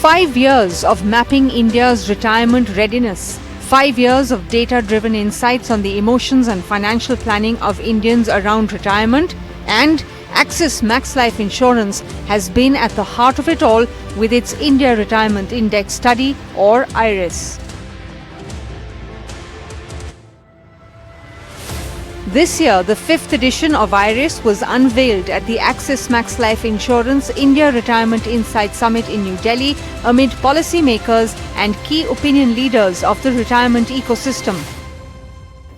5 years of mapping India's retirement readiness. 5 years of data-driven insights on the emotions and financial planning of Indians around retirement, and Axis Max Life Insurance has been at the heart of it all with its India Retirement Index Study, or IRIS. This year, the 5th edition of IRIS was unveiled at the Axis Max Life Insurance India Retirement Insight Summit in New Delhi amid policymakers and key opinion leaders of the retirement ecosystem.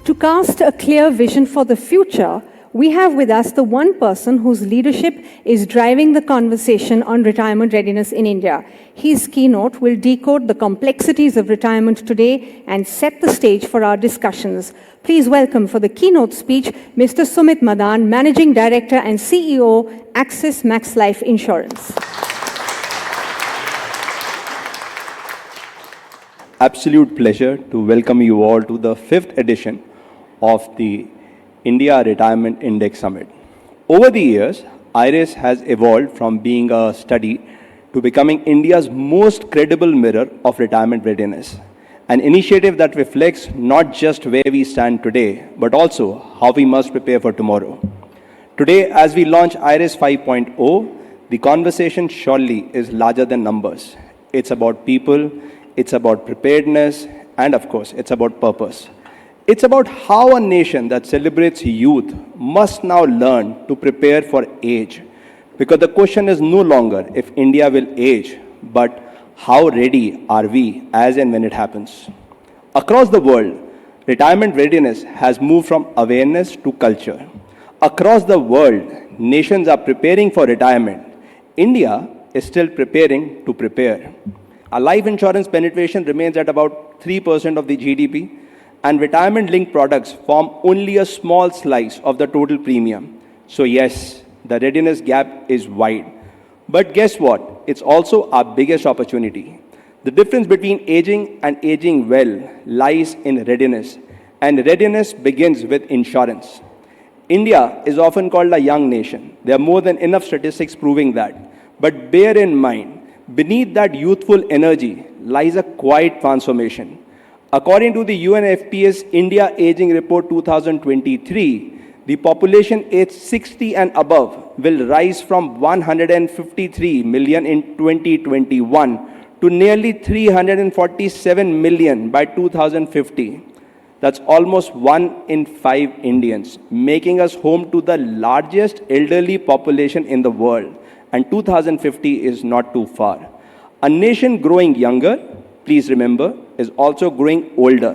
To cast a clear vision for the future, we have with us the one person whose leadership is driving the conversation on retirement readiness in India. His keynote will decode the complexities of retirement today and set the stage for our discussions. Please welcome for the keynote speech, Mr. Sumit Madan, Managing Director and CEO, Axis Max Life Insurance. Absolute pleasure to welcome you all to the 5th edition of the India Retirement Index Summit. Over the years, IRIS has evolved from being a study to becoming India's most credible mirror of retirement readiness, an initiative that reflects not just where we stand today, but also how we must prepare for tomorrow. Today, as we launch IRIS 5.0, the conversation surely is larger than numbers. It's about people, it's about preparedness, and of course, it's about purpose. It's about how a nation that celebrates youth must now learn to prepare for age. Because the question is no longer if India will age, but how ready are we as and when it happens. Across the world, retirement readiness has moved from awareness to culture. Across the world, nations are preparing for retirement. India is still preparing to prepare. Our life insurance penetration remains at about 3% of the GDP. And retirement-linked products form only a small slice of the total premium. So yes, the readiness gap is wide. But guess what? It's also our biggest opportunity. The difference between aging and aging well lies in readiness. And readiness begins with insurance. India is often called a young nation. There are more than enough statistics proving that. But bear in mind, beneath that youthful energy lies a quiet transformation. According to the UNFPA's India Aging Report 2023, the population aged 60 and above will rise from 153 million in 2021 to nearly 347 million by 2050. That's almost 1 in 5 Indians, making us home to the largest elderly population in the world. And 2050 is not too far. A nation growing younger, please remember, is also growing older.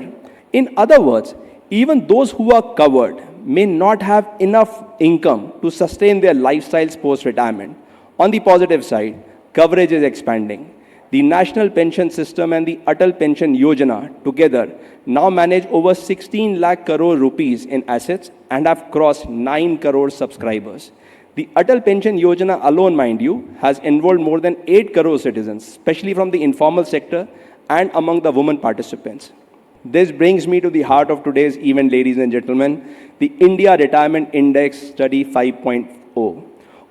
In other words, even those who are covered may not have enough income to sustain their lifestyles post-retirement. On the positive side, coverage is expanding. The National Pension System and the Atal Pension Yojana together now manage over 16 lakh crore rupees in assets and have crossed 9 crore subscribers. The Atal Pension Yojana alone, mind you, has enrolled more than 8 crore citizens, especially from the informal sector and among the women participants. This brings me to the heart of today's event, ladies and gentlemen, the India Retirement Index Study 5.0.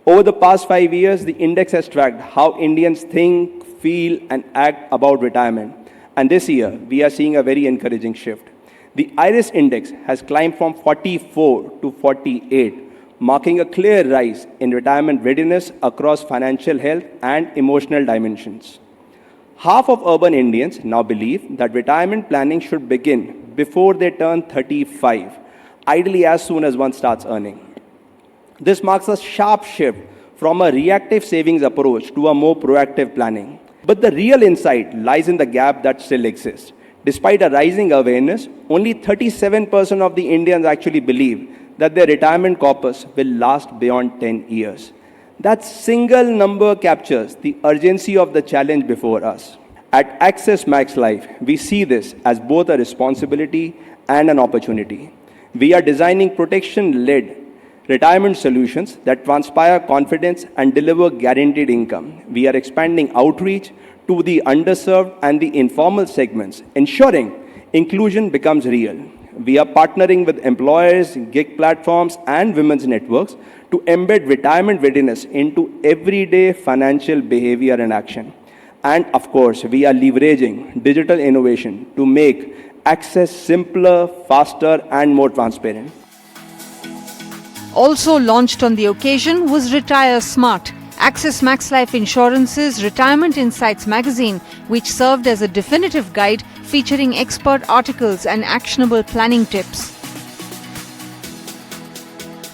Over the past 5 years, the index has tracked how Indians think, feel, and act about retirement. And this year, we are seeing a very encouraging shift. The IRIS index has climbed from 44 to 48, marking a clear rise in retirement readiness across financial health and emotional dimensions. Half of urban Indians now believe that retirement planning should begin before they turn 35, ideally as soon as one starts earning. This marks a sharp shift from a reactive savings approach to a more proactive planning. But the real insight lies in the gap that still exists. Despite a rising awareness, only 37% of the Indians actually believe that their retirement corpus will last beyond 10 years. That single number captures the urgency of the challenge before us. At Axis Max Life, we see this as both a responsibility and an opportunity. We are designing protection-led retirement solutions that inspire confidence and deliver guaranteed income. We are expanding outreach to the underserved and the informal segments, ensuring inclusion becomes real. We are partnering with employers, gig platforms, and women's networks to embed retirement readiness into everyday financial behavior and action. And of course, we are leveraging digital innovation to make access simpler, faster, and more transparent. Also launched on the occasion was Retire Smart, Axis Max Life Insurance's Retirement Insights magazine, which served as a definitive guide featuring expert articles and actionable planning tips.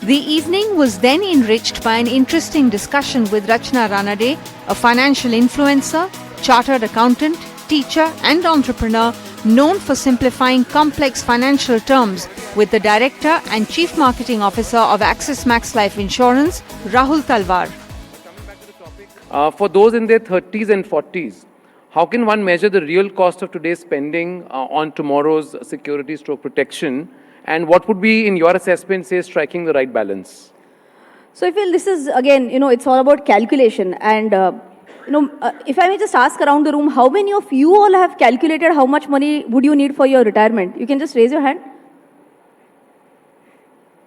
The evening was then enriched by an interesting discussion with Rachna Ranade, a financial influencer, chartered accountant, teacher and entrepreneur known for simplifying complex financial terms, with the Director and Chief Marketing Officer of Axis Max Life Insurance, Rahul Talwar. For those in their 30s and 40s, how can one measure the real cost of today's spending on tomorrow's security/protection? And what would be, in your assessment, say, striking the right balance? So I feel this is, again, it's all about calculation. And, if I may just ask around the room, how many of you all have calculated how much money would you need for your retirement? You can just raise your hand.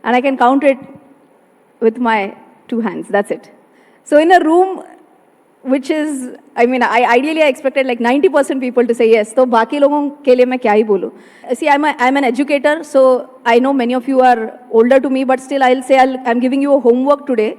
And I can count it with my 2 hands. That's it. So in a room which is, I ideally I expected like 90% people to say yes. So बाकी लोगों के लिए मैं क्या ही बोलूँ? See, I'm an educator, so I know many of you are older to me, but still I'll say I'm giving you a homework today.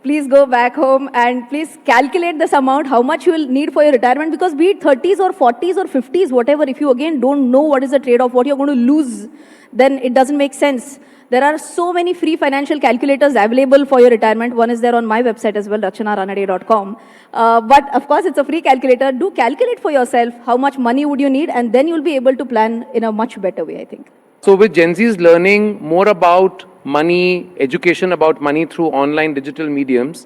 Please go back home and please calculate this amount, how much you will need for your retirement, because be it 30s or 40s or 50s, whatever, if you again don't know what is the trade-off, what you're going to lose, then it doesn't make sense. There are so many free financial calculators available for your retirement. One is there on my website as well, rachanaranade.com. But of course, it's a free calculator. Do calculate for yourself how much money would you need, and then you'll be able to plan in a much better way, I think. So with Gen Zs learning more about money, education about money through online digital mediums,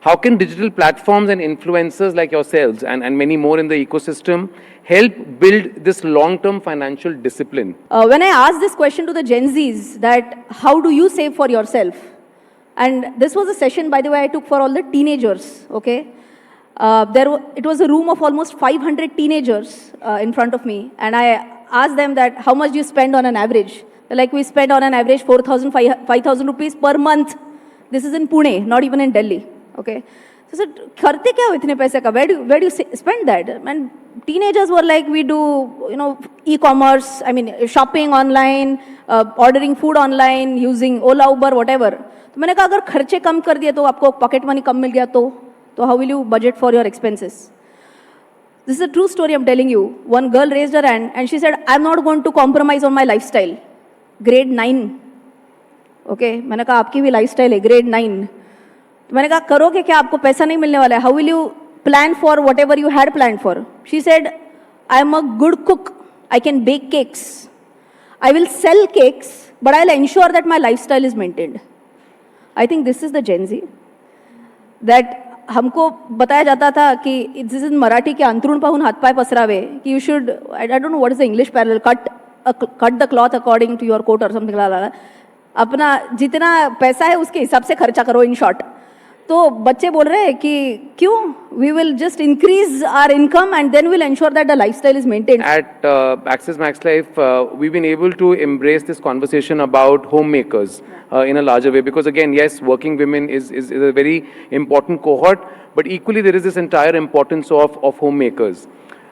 how can digital platforms and influencers like yourselves and many more in the ecosystem help build this long-term financial discipline? When I asked this question to the Gen Zs, that how do you save for yourself? And this was a session, by the way, I took for all the teenagers, okay? It was a room of almost 500 teenagers in front of me. And I asked them that, how much do you spend on an average? They're like, we spend on an average 4,000, 5,000 rupees per month. This is in Pune, not even in Delhi. Okay. So I said, "Karte kya ho itne paise ka? Where do you spend that?" And teenagers were like, we do, e-commerce, shopping online, ordering food online, using Ola, Uber, whatever. तो मैंने कहा, अगर खर्चे कम कर दिए तो आपको pocket money कम मिल गया तो how will you budget for your expenses? This is a true story I'm telling you. One girl raised her hand and she said, I'm not going to compromise on my lifestyle. Grade 9. Okay, मैंने कहा आपकी भी lifestyle है, grade 9. मैंने कहा करोगे क्या, आपको पैसा नहीं मिलने वाला है. How will you plan for whatever you had planned for? She said, I am a good cook. I can bake cakes. I will sell cakes, but I'll ensure that my lifestyle is maintained. I think this is the Gen Z. That हमको बताया जाता था कि this is in Marathi के अंतरुण पाहून हातपाय पसरावे कि you should, I don't know what is the English parallel, cut the cloth according to your coat or something like that. अपना जितना पैसा है उसके हिसाब से खर्चा करो, in short. तो बच्चे बोल रहे हैं कि क्यों, we will just increase our income and then we'll ensure that the lifestyle is maintained. At Axis Max Life, we've been able to embrace this conversation about homemakers in a larger way, because again, yes, working women is a very important cohort, but equally there is this entire importance of homemakers.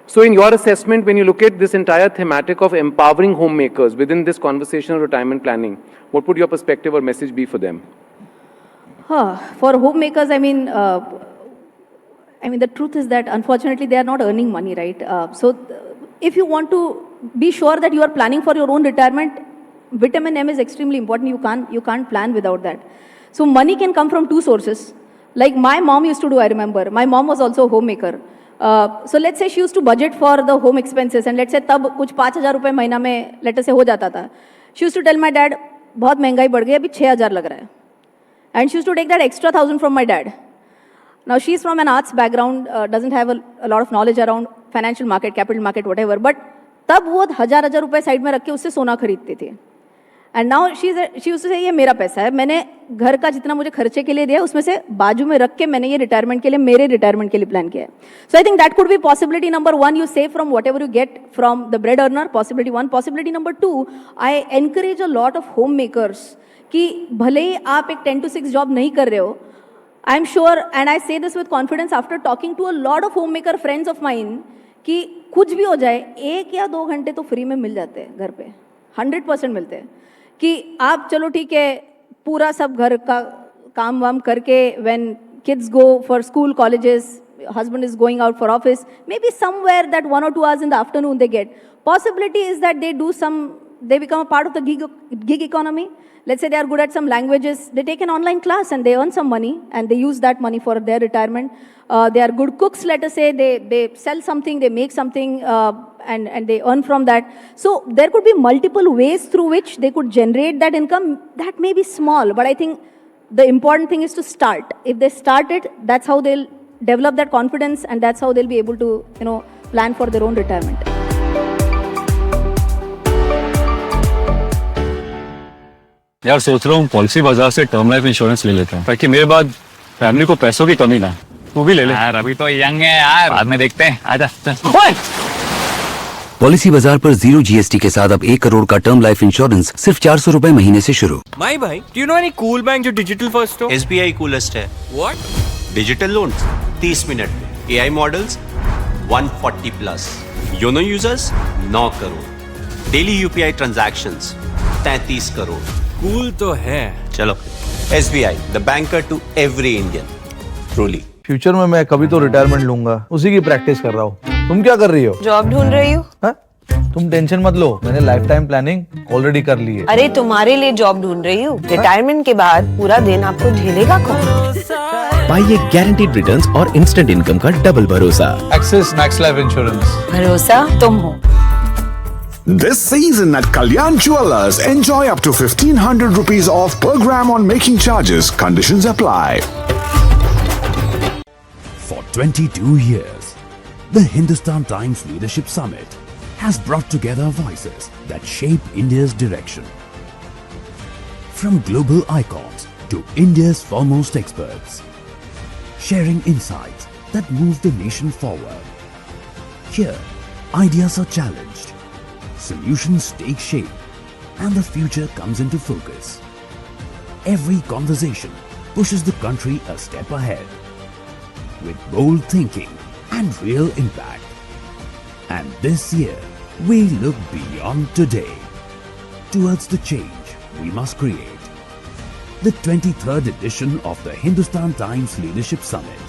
So in your assessment, when you look at this entire thematic of empowering homemakers within this conversation of retirement planning, what would your perspective or message be for them? For homemakers, the truth is that unfortunately they are not earning money, right? So if you want to be sure that you are planning for your own retirement, vitamin M is extremely important. You can't plan without that. So money can come from two sources. Like my mom used to do, I remember. My mom was also a homemaker. So let's say she used to budget for the home expenses, and let's say तब कुछ 5,000 रुपए महीना में let us say हो जाता था. She used to tell my dad, बहुत महंगाई बढ़ गई, अभी 6,000 लग रहा है. And she used to take that extra 1,000 from my dad. Now she's from an arts background, doesn't have a lot of knowledge around financial market, capital market, whatever. But तब वो 1,000 रुपए साइड में रख के उससे सोना खरीदते थे. And now she used to say, ये मेरा पैसा है, मैंने घर का जितना मुझे खर्चे के लिए दिया उसमें से बाजू में रख के मैंने ये रिटायरमेंट के लिए, मेरे रिटायरमेंट के लिए प्लान किया है. So I think that could be possibility number 1, you save from whatever you get from the bread earner, possibility 1. Possibility number 2, I encourage a lot of homemakers कि भले ही आप एक 10 to 6 जॉब नहीं कर रहे हो, I'm sure, and I say this with confidence after talking to a lot of homemaker friends of mine, कि कुछ भी हो जाए 1 या 2 घंटे तो फ्री में मिल जाते हैं घर पे, 100% मिलते हैं. कि आप चलो ठीक है पूरा सब घर का काम वाम करके when kids go for school, colleges, husband is going out for office, maybe somewhere that 1 or 2 hours in the afternoon they get. Possibility is that they become a part of the gig economy. Let's say they are good at some languages, they take an online class and they earn some money and they use that money for their retirement. They are good cooks, let us say, they sell something, they make something and they earn from that. So there could be multiple ways through which they could generate that income. That may be small, but I think the important thing is to start. If they start it, that's how they'll develop that confidence and that's how they'll be able to, plan for their own retirement. यार सोच रहा हूँ policy बाजार से term life insurance ले लेता हूँ ताकि मेरे बाद फैमिली को पैसों की कमी ना. तू भी ले ले. यार अभी तो यंग है यार, बाद में देखते हैं. आजा. पॉलिसी बाजार पर 0 GST के साथ अब 1 करोड़ का टर्म लाइफ इंश्योरेंस सिर्फ 400 रुपए महीने से शुरू. माई भाई, do you know any cool bank जो डिजिटल फर्स्ट हो? SBI कूलेस्ट है. व्हाट? डिजिटल लोन्स 30 मिनट में, AI models 140 plus, YONO users 9 crore, daily UPI transactions 33 crore. Cool तो है. चलो, SBI the banker to every Indian. Truly. Future में मैं कभी तो रिटायरमेंट लूंगा, उसी की प्रैक्टिस कर रहा हूँ. तुम क्या कर रही हो? जॉब ढूंढ रही हूँ. तुम टेंशन मत लो, मैंने लाइफ टाइम प्लानिंग ऑलरेडी कर ली है. अरे तुम्हारे लिए जॉब ढूंढ रही हूँ. रिटायरमेंट के बाद पूरा दिन आपको झेलेगा कौन? पाइए गारंटीड रिटर्न्स और इंस्टेंट इनकम का डबल भरोसा. Axis max life insurance. भरोसा तुम हो. This season at Kalyan Jewelers, enjoy up to 1500 rupees off per gram on making charges. Conditions apply. For 22 years, the Hindustan Times Leadership Summit has brought together voices that shape India's direction. From global icons to India's foremost experts, sharing insights that move the nation forward. Here, ideas are challenged, solutions take shape, and the future comes into focus. Every conversation pushes the country a step ahead, with bold thinking and real impact. And this year, we look beyond today, towards the change we must create. The 23rd edition of the Hindustan Times Leadership Summit.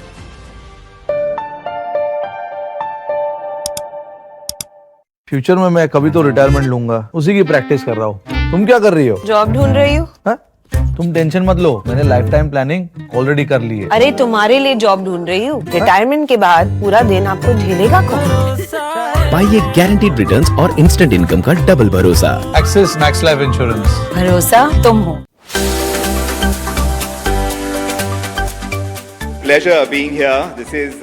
Future में मैं कभी तो retirement लूंगा, उसी की practice कर रहा हूँ. तुम क्या कर रही हो? जॉब ढूंढ रही हूँ. तुम टेंशन मत लो, मैंने लाइफ टाइम प्लानिंग ऑलरेडी कर ली है. अरे तुम्हारे लिए जॉब ढूंढ रही हूँ. रिटायरमेंट के बाद पूरा दिन आपको झेलेगा कौन? पाइए गारंटीड रिटर्न्स और इंस्टेंट इनकम का डबल भरोसा. Axis max life insurance. भरोसा तुम हो. Pleasure being here. This is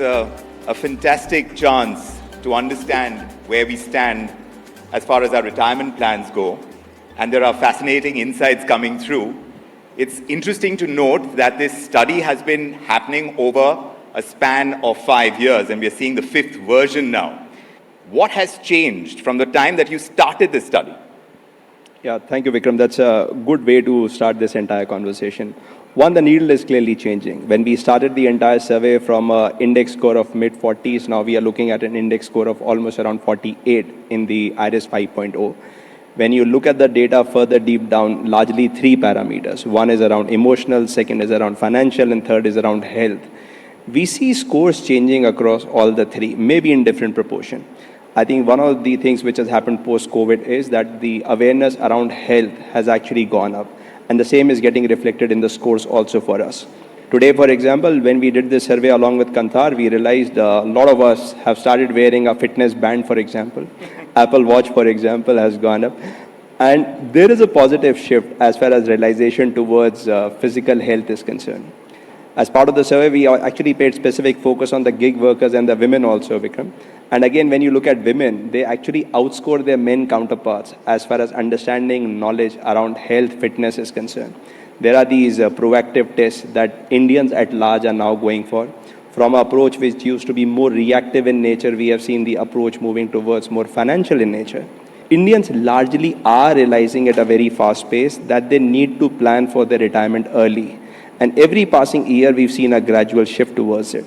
a fantastic chance to understand where we stand as far as our retirement plans go. And there are fascinating insights coming through. It's interesting to note that this study has been happening over a span of 5 years, and we are seeing the 5th version now. What has changed from the time that you started this study? Yeah, thank you, Vikram. That's a good way to start this entire conversation. One, the needle is clearly changing. When we started the entire survey from an index score of mid-40s, now we are looking at an index score of almost around 48 in the IRIS 5.0. When you look at the data further deep down, largely 3 parameters. One is around emotional, second is around financial, and third is around health. We see scores changing across all the 3, maybe in different proportion. I think one of the things which has happened post-COVID is that the awareness around health has actually gone up. And the same is getting reflected in the scores also for us. Today, for example, when we did this survey along with Kantar, we realized a lot of us have started wearing a fitness band, for example. Apple Watch, for example, has gone up. And there is a positive shift as far as realization towards physical health is concerned. As part of the survey, we actually paid specific focus on the gig workers and the women also, Vikram. And again, when you look at women, they actually outscore their men counterparts as far as understanding knowledge around health, fitness is concerned. There are these proactive tests that Indians at large are now going for. From an approach which used to be more reactive in nature, we have seen the approach moving towards more financial in nature. Indians largely are realizing at a very fast pace that they need to plan for their retirement early. And every passing year, we've seen a gradual shift towards it.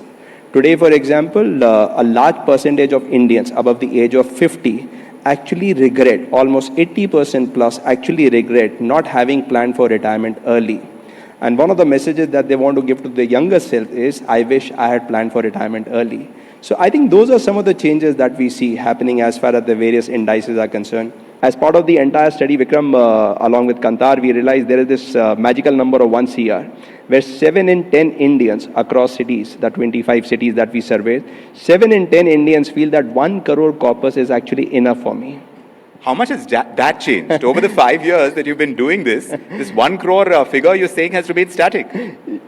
Today, for example, a large percentage of Indians above the age of 50 actually regret, almost 80% plus actually regret not having planned for retirement early. And one of the messages that they want to give to the younger self is, I wish I had planned for retirement early. So I think those are some of the changes that we see happening as far as the various indices are concerned. As part of the entire study, Vikram, along with Kantar, we realized there is this magical number of 1 CR, where 7 in 10 Indians across cities, the 25 cities that we surveyed, 7 in 10 Indians feel that 1 crore corpus is actually enough for me. How much has that changed? Over the 5 years that you've been doing this 1 crore figure you're saying has remained static?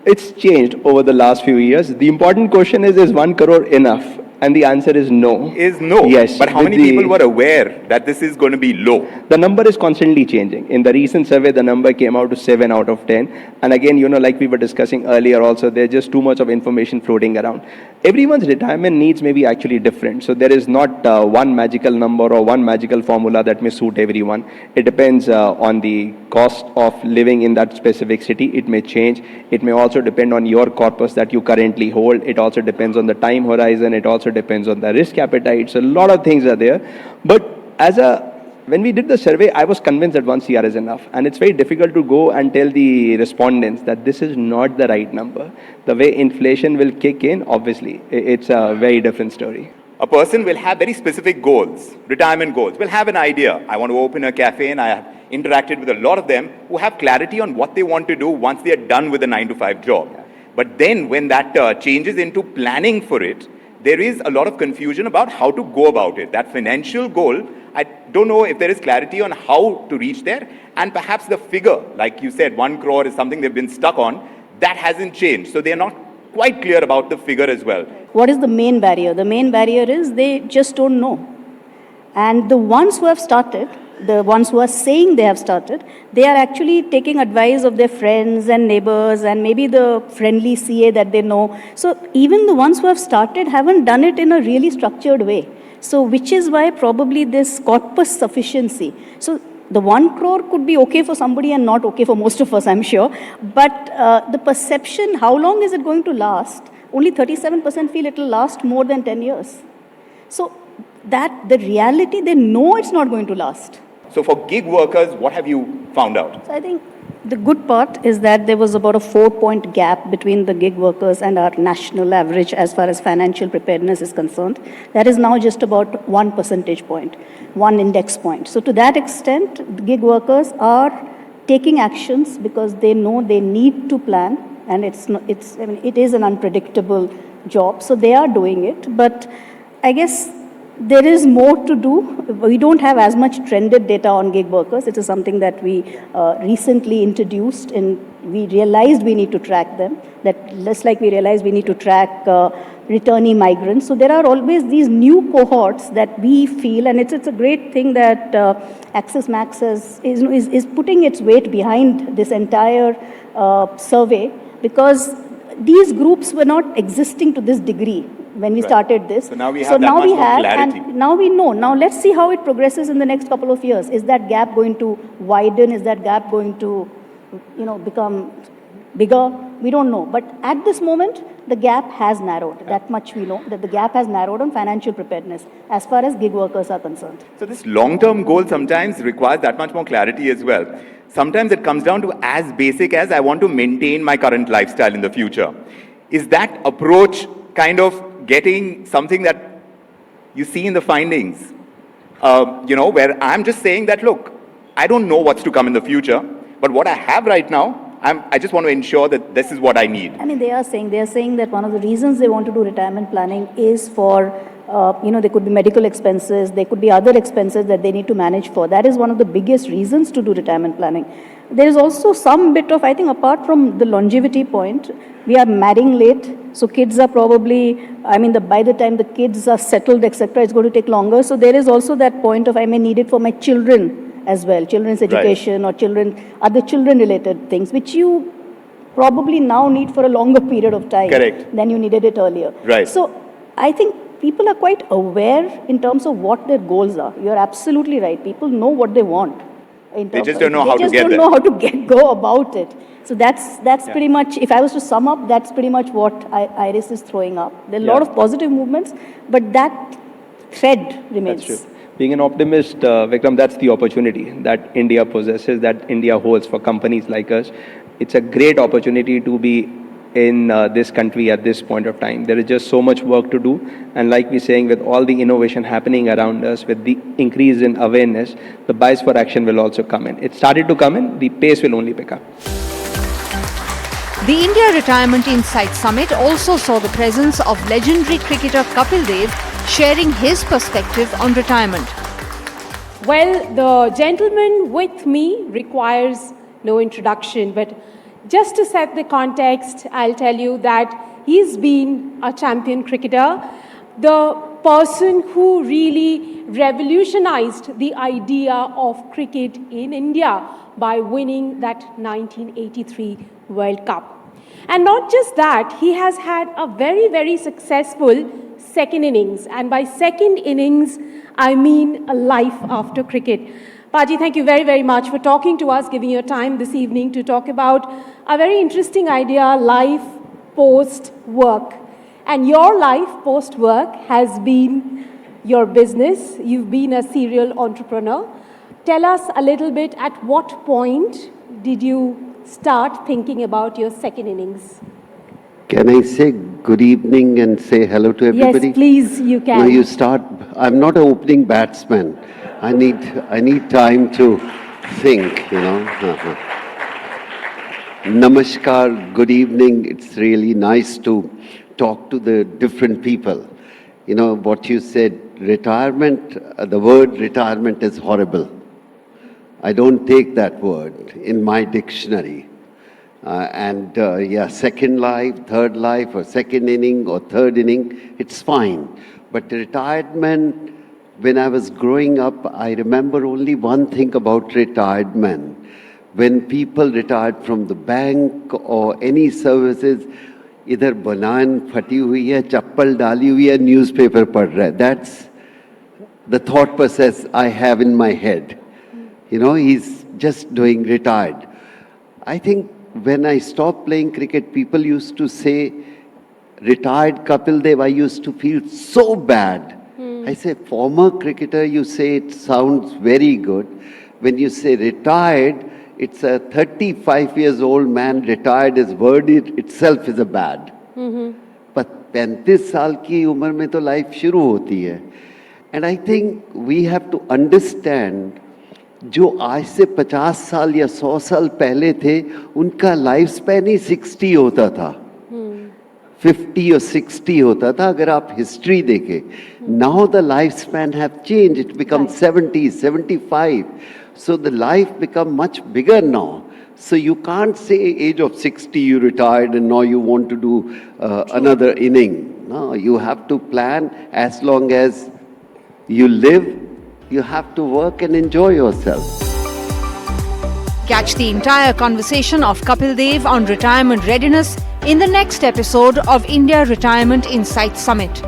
It's changed over the last few years. The important question is 1 crore enough? And the answer is no. Is no. Yes. But how many people were aware that this is going to be low? The number is constantly changing. In the recent survey, the number came out to 7 out of 10. And again, like we were discussing earlier also, there's just too much of information floating around. Everyone's retirement needs may be actually different. So there is not one magical number or one magical formula that may suit everyone. It depends on the cost of living in that specific city. It may change. It may also depend on your corpus that you currently hold. It also depends on the time horizon. It also depends on the risk appetite. So a lot of things are there. But when we did the survey, I was convinced that 1 CR is enough. And it's very difficult to go and tell the respondents that this is not the right number. The way inflation will kick in, obviously, it's a very different story. A person will have very specific goals, retirement goals, will have an idea. I want to open a cafe, and I have interacted with a lot of them who have clarity on what they want to do once they are done with a 9-to-5 job. But then when that changes into planning for it, there is a lot of confusion about how to go about it. That financial goal, I don't know if there is clarity on how to reach there. And perhaps the figure, like you said, 1 crore is something they've been stuck on. That hasn't changed. So they're not quite clear about the figure as well. What is the main barrier? The main barrier is they just don't know. And the ones who have started, the ones who are saying they have started, they are actually taking advice of their friends and neighbors and maybe the friendly CA that they know. So even the ones who have started haven't done it in a really structured way. So which is why probably this corpus sufficiency. So the 1 crore could be okay for somebody and not okay for most of us, I'm sure. But the perception, how long is it going to last? Only 37% feel it will last more than 10 years. So that the reality, they know it's not going to last. So for gig workers, what have you found out? So I think the good part is that there was about a 4-point gap between the gig workers and our national average as far as financial preparedness is concerned. That is now just about 1 percentage point, 1 index point. So to that extent, the gig workers are taking actions because they know they need to plan, and it is an unpredictable job. So they are doing it, but I guess there is more to do. We don't have as much trended data on gig workers. It is something that we recently introduced, and we realized we need to track them. That just like we realized we need to track returnee migrants. So there are always these new cohorts that we feel, and it's a great thing that Axis Max is putting its weight behind this entire survey, because these groups were not existing to this degree when we started this. So now we have that much more clarity. And now we know. Now let's see how it progresses in the next couple of years. Is that gap going to widen? Is that gap going to, become bigger? We don't know. But at this moment, the gap has narrowed. Yeah. That much we know, that the gap has narrowed on financial preparedness as far as gig workers are concerned. So this long-term goal sometimes requires that much more clarity as well. Sometimes it comes down to as basic as I want to maintain my current lifestyle in the future. Is that approach kind of getting something that you see in the findings, where I'm just saying that, look, I don't know what's to come in the future, but what I have right now, I just want to ensure that this is what I need. I mean, they are saying that one of the reasons they want to do retirement planning is for, there could be medical expenses, there could be other expenses that they need to manage for. That is one of the biggest reasons to do retirement planning. There is also some bit of, I think, apart from the longevity point, we are marrying late. So kids are probably, by the time the kids are settled, etc., it's going to take longer. So there is also that point of I may need it for my children as well, children's education or other children-related things, which you probably now need for a longer period of time than you needed it earlier. Right. So I think people are quite aware in terms of what their goals are. You're absolutely right. People know what they want. They just don't know how to get They just there. don't know how to go about it. So that's pretty much, if I was to sum up, that's pretty much what IRIS is throwing up. There are a lot of positive movements, but that thread remains. That's true. Being an optimist, Vikram, that's the opportunity that India possesses, that India holds for companies like us. It's a great opportunity to be in this country at this point of time. There is just so much work to do. And like we're saying, with all the innovation happening around us, with the increase in awareness, the bias for action will also come in. It started to come in, the pace will only pick up. The India Retirement Insight Summit also saw the presence of legendary cricketer Kapil Dev sharing his perspective on retirement. Well, the gentleman with me requires no introduction, but just to set the context, I'll tell you that he's been a champion cricketer, the person who really revolutionized the idea of cricket in India by winning that 1983 World Cup. And not just that, he has had a very, very successful second innings. And by second innings, I mean a life after cricket. Paji, thank you very, very much for talking to us, giving your time this evening to talk about a very interesting idea, life post-work. And your life post-work has been your business. You've been a serial entrepreneur. Tell us a little bit, at what point did you start thinking about your second innings? Can I say good evening and say hello to everybody? Yes, please, you can. No, you start. I'm not an opening batsman. I need time to think, you know. Namaskar, good evening. It's really nice to talk to the different people. You know, what you said, retirement, the word retirement is horrible. I don't take that word in my dictionary. Second life, third life, or second inning, or third inning, it's fine. But retirement, when I was growing up, I remember only one thing about retirement. When people retired from the bank or any services, either banan phati hui hai, chappal dali hui hai, newspaper pad raha hai. That's the thought process I have in my head. You know, he's just doing retired. I think when I stopped playing cricket, people used to say, retired Kapil Dev, I used to feel so bad. I say, former cricketer, you say it sounds very good. When you say retired, it's a 35 years old man retired, his word itself is a bad. But 35 साल की उम्र में तो life शुरू होती है. And I think we have to understand, जो आज से 50 साल या 100 साल पहले थे, उनका लाइफ स्पैन ही 60 होता था, 50 or 60 होता था. अगर आप हिस्ट्री देखें, now the lifespan have changed. It becomes 70, 75. So the life become much bigger now. So you can't say age of 60 you retired and now you want to do another inning. No, you have to plan. As long as you live, you have to work and enjoy yourself. Catch the entire conversation of Kapil Dev on retirement readiness in the next episode of India Retirement Insight Summit.